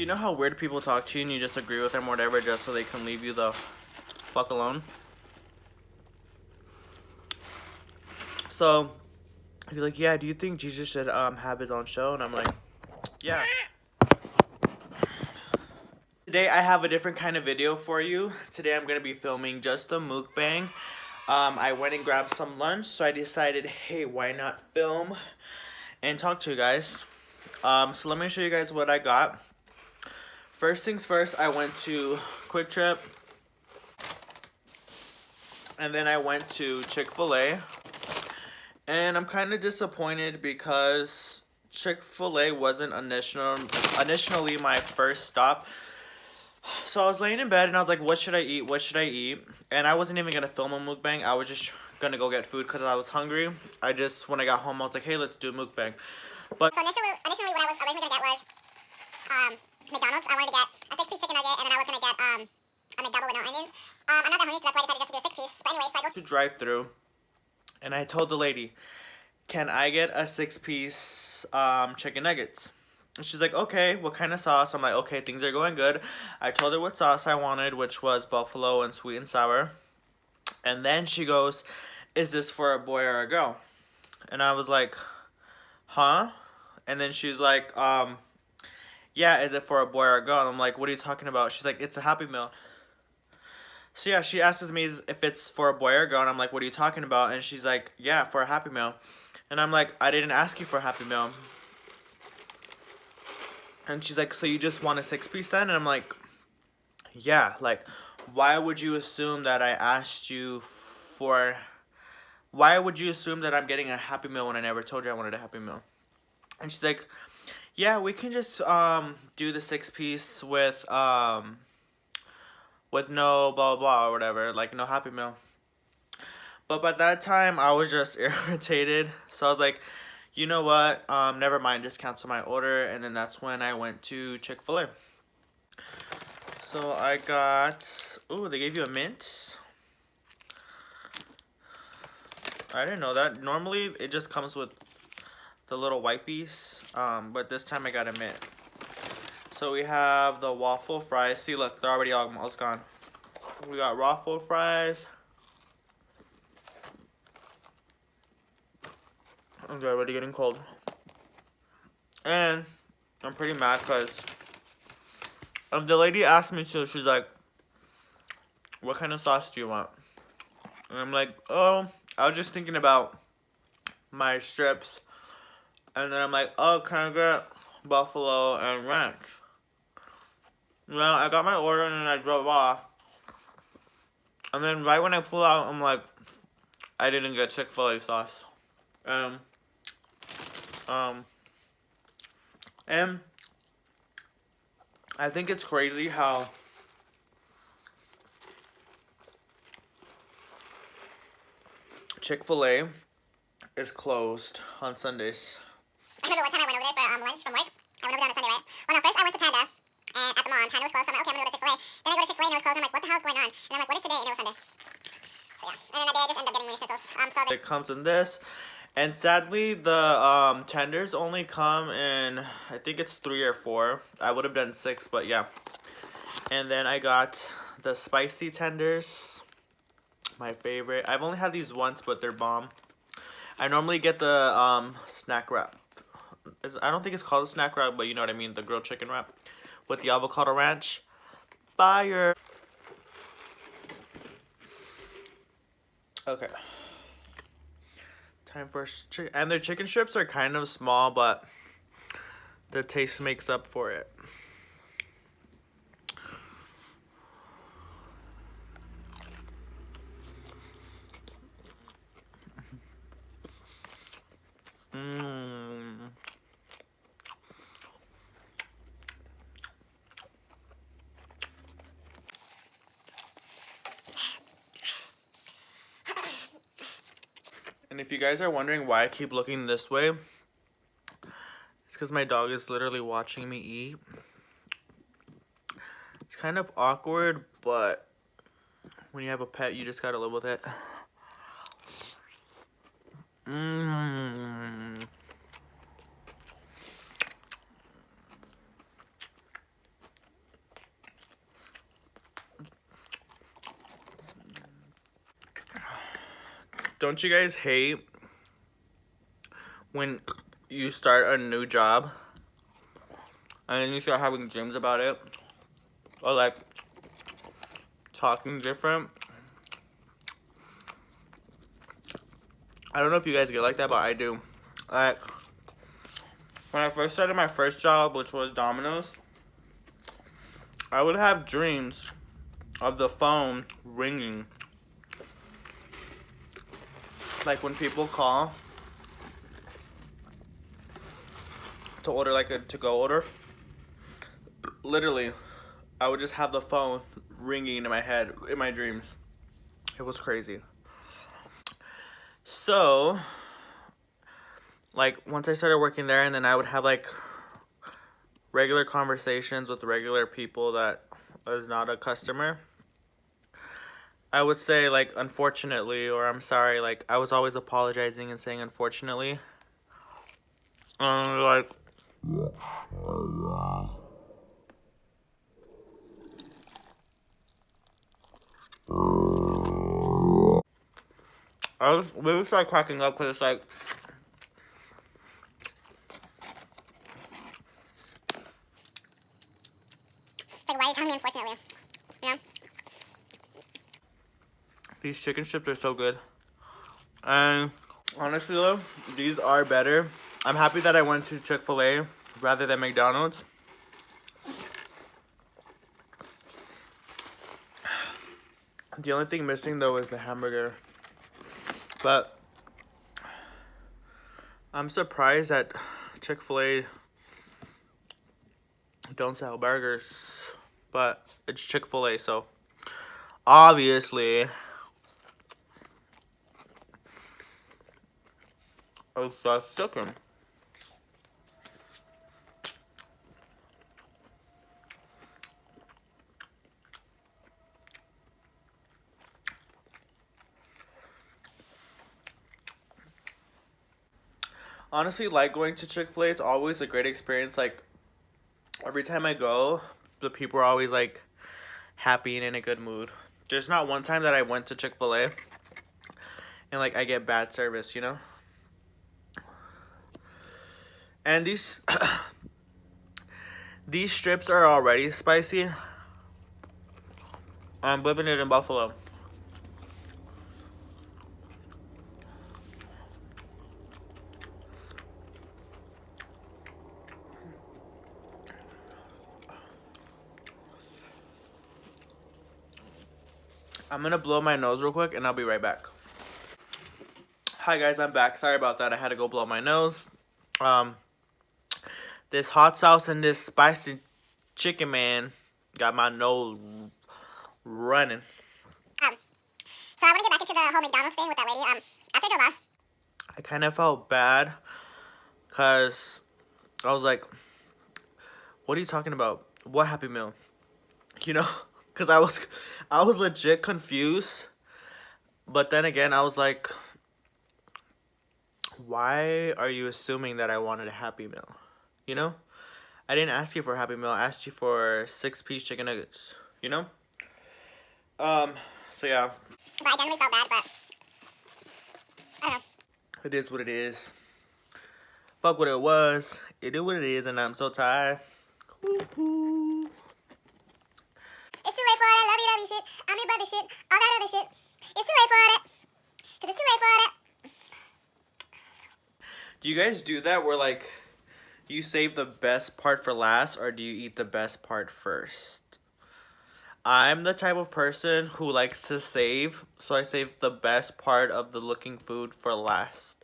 you know how weird people talk to you and you just agree with them or whatever just so they can leave you the fuck alone? So, you're like, yeah, do you think Jesus should have his own show? And I'm like, yeah. Today I have a different kind of video for you. Today I'm going to be filming just a mukbang. I went and grabbed some lunch, so I decided, hey, why not film and talk to you guys. So let me show you guys what I got. First things first, I went to Quick Trip. And then I went to Chick-Fil-A. And I'm kind of disappointed because Chick-fil-A wasn't initially my first stop. So I was laying in bed and I was like, what should I eat? What should I eat? And I wasn't even going to film a mukbang. I was just going to go get food because I was hungry. When I got home, I was like, hey, let's do a mukbang. But so initially what I was originally going to get was McDonald's. I wanted to get a 6-piece chicken nugget, and then I was going to get a McDouble with no onions. I'm not that hungry, so that's why I decided just to do a 6-piece. But anyway, so I go to drive-through, and I told the lady, can I get a 6-piece chicken nuggets? And she's like, okay, what kind of sauce? I'm like, okay, things are going good. I told her what sauce I wanted, which was buffalo and sweet and sour. And then she goes, is this for a boy or a girl? And I was like, huh? And then she's like, yeah, is it for a boy or a girl? And I'm like, what are you talking about? She's like, it's a Happy Meal. So yeah, she asks me if it's for a boy or a girl, and I'm like, what are you talking about? And she's like, yeah, for a Happy Meal. And I'm like, I didn't ask you for a Happy Meal. And she's like, so you just want a 6-piece then? And I'm like, yeah, like, why would you assume that I asked you for... Why would you assume that I'm getting a Happy Meal when I never told you I wanted a Happy Meal? And she's like, yeah, we can just do the 6-piece with no blah blah blah or whatever, like no Happy Meal. But by that time I was just irritated, so I was like, you know what, never mind, just cancel my order. And then that's when I went to Chick-fil-A. So I got, ooh, they gave you a mint. I didn't know that. Normally it just comes with the little white piece, but this time I got a mint. So we have the waffle fries. See, look, they're already almost gone. We got waffle fries. They're already getting cold. And I'm pretty mad because the lady asked me to, she's like, what kind of sauce do you want? And I'm like, oh, I was just thinking about my strips. And then I'm like, oh, can I get buffalo and ranch? Well, I got my order and then I drove off. And then right when I pull out, I'm like, I didn't get Chick-fil-A sauce. And I think it's crazy how Chick-fil-A is closed on Sundays. I remember one time I went over there for lunch from work. I went over there on a Sunday, right? Well, no, first I went to Panda. And at the mall, and Panda was closed, so I'm like, okay, I'm gonna go to Chick-fil-A. Then I go to Chick-fil-A and it was closed, and I'm like, what the hell's going on? And I'm like, what is today? And it was Sunday. So yeah, and then that day I just ended up getting mini schnitzels. It comes in this, and sadly the tenders only come in, I think it's 3 or 4. I would have done 6, but yeah. And then I got the spicy tenders, my favorite. I've only had these once, but they're bomb. I normally get the snack wrap. I don't think it's called a snack wrap, but you know what I mean, the grilled chicken wrap with the avocado ranch. Fire. Okay. Time for chicken. And their chicken strips are kind of small, but the taste makes up for it. And if you guys are wondering why I keep looking this way, it's because my dog is literally watching me eat. It's kind of awkward, but when you have a pet, you just gotta live with it. Don't you guys hate when you start a new job and then you start having dreams about it? Or like talking different? I don't know if you guys get like that, but I do. Like, when I first started my first job, which was Domino's, I would have dreams of the phone ringing. Like when people call to order like a to-go order, literally, I would just have the phone ringing in my head, in my dreams. It was crazy. So, like, once I started working there, and then I would have, like, regular conversations with regular people that was not a customer, I would say, like, unfortunately, or I'm sorry, like, I was always apologizing and saying unfortunately. Like, I was really start cracking up because it's like, Like, why are you telling me unfortunately? You know? these chicken strips are so good. And honestly though, these are better. I'm happy that I went to Chick-Fil-A rather than McDonald's. The only thing missing though is the hamburger. But I'm surprised that Chick-Fil-A don't sell burgers. But it's Chick-Fil-A, so obviously it's just chicken. Honestly, like going to Chick-fil-A, it's always a great experience. Like, every time I go, the people are always, like, happy and in a good mood. There's not one time that I went to Chick-fil-A and, like, I get bad service, you know? And these these strips are already spicy. I'm living it in Buffalo. I'm gonna blow my nose real quick and I'll be right back. Hi guys, I'm back. Sorry about that. I had to go blow my nose. This hot sauce and this spicy chicken, man, got my nose running. So I want to get back into the whole McDonald's thing with that lady. After I drove off, I kind of felt bad because I was like, what are you talking about? What Happy Meal? You know? Because I was legit confused. But then again, I was like, why are you assuming that I wanted a Happy Meal? You know? I didn't ask you for a Happy Meal. I asked you for 6-piece chicken nuggets. You know? So yeah. but I generally felt bad, but I don't know. It is what it is. Fuck what it was. It is what it is, and I'm so tired. Woo-hoo. It's too late for all that lovey-dovey shit. I'm your brother shit. All that other shit. It's too late for all that. Because it's too late for all that. Do you guys do that where, like, you save the best part for last, or do you eat the best part first? I'm the type of person who likes to save, so I save the best part of the looking food for last.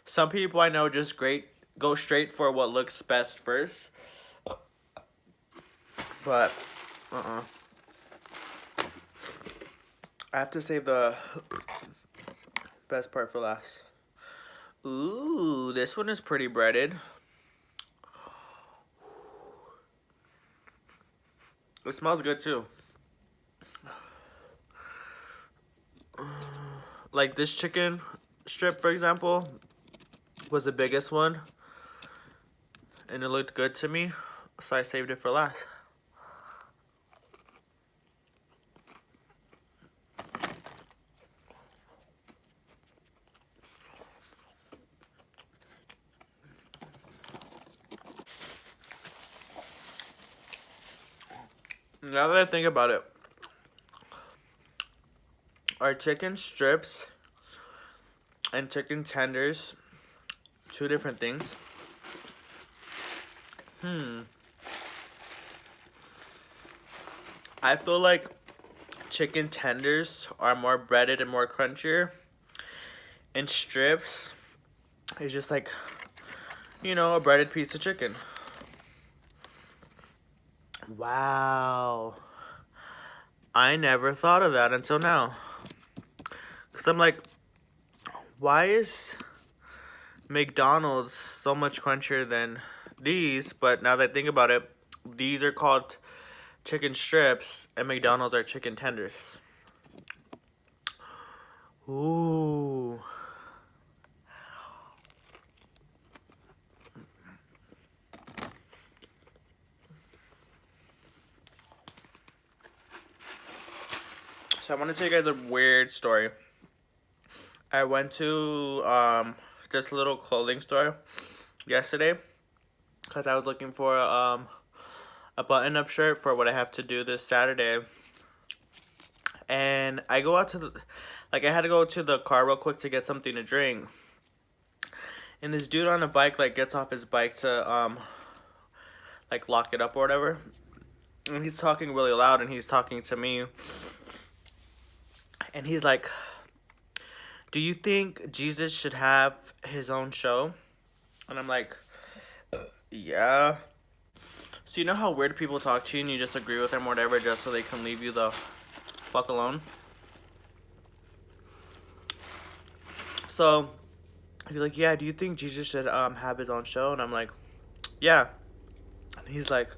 Some people I know just go straight for what looks best first. But, I have to save the best part for last. Ooh, this one is pretty breaded. It smells good too. Like this chicken strip, for example, was the biggest one. And it looked good to me, so I saved it for last. Now that I think about it, are chicken strips and chicken tenders two different things? I feel like chicken tenders are more breaded and more crunchier, and strips is just like, you know, a breaded piece of chicken. Wow. I never thought of that until now. Because I'm like, why is McDonald's so much crunchier than these? But now that I think about it, these are called chicken strips and McDonald's are chicken tenders. Ooh. So I want to tell you guys a weird story. I went to this little clothing store yesterday because I was looking for a button-up shirt for what I have to do this Saturday. And I go out to the, I had to go to the car real quick to get something to drink. And this dude on a bike gets off his bike to lock it up or whatever. And he's talking really loud and he's talking to me. And he's like, do you think Jesus should have his own show? And I'm like, yeah. So you know how weird people talk to you and you just agree with them or whatever just so they can leave you the fuck alone? So he's like, yeah, do you think Jesus should have his own show? And I'm like, yeah. And he's like,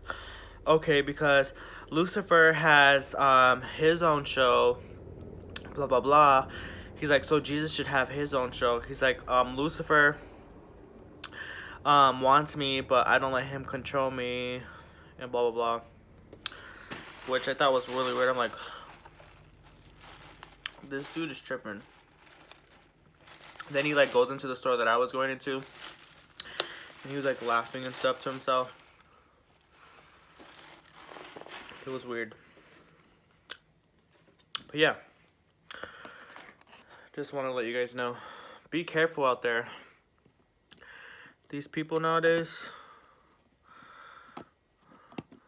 okay, because Lucifer has his own show, blah blah blah. He's like, so Jesus should have his own show. He's like, Lucifer wants me, but I don't let him control me, and blah blah blah. Which I thought was really weird. I'm like, this dude is tripping. Then he goes into the store that I was going into, and he was laughing and stuff to himself. It was weird. But yeah. Just want to let you guys know, be careful out there. These people nowadays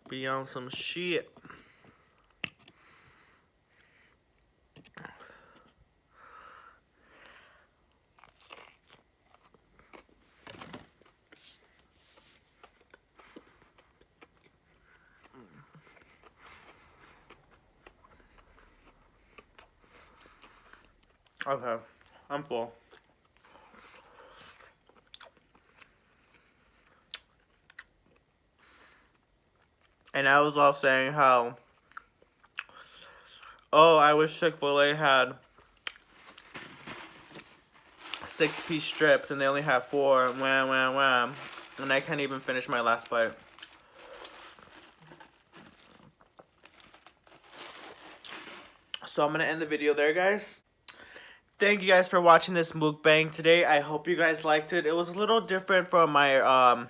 be on some shit. Okay, I'm full. And I was all saying how, oh, I wish Chick-Fil-A had 6-piece strips and they only have 4, wham, wham, wham. And I can't even finish my last bite. So I'm going to end the video there, guys. Thank you guys for watching this mukbang today. I hope you guys liked it. It was a little different from my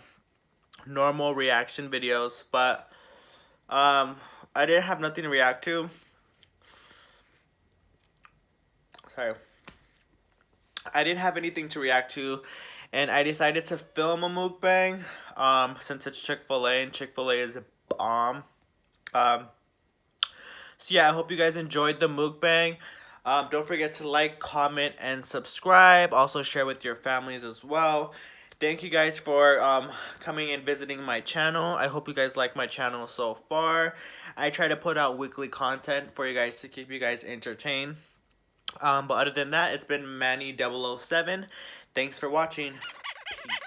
normal reaction videos, but I didn't have nothing to react to. Sorry. I didn't have anything to react to, and I decided to film a mukbang since it's Chick-Fil-A, and Chick-Fil-A is a bomb. So yeah, I hope you guys enjoyed the mukbang. Don't forget to like, comment, and subscribe. Also share with your families as well. Thank you guys for coming and visiting my channel. I hope you guys like my channel so far. I try to put out weekly content for you guys to keep you guys entertained. But other than that, it's been Manny007. Thanks for watching. Peace.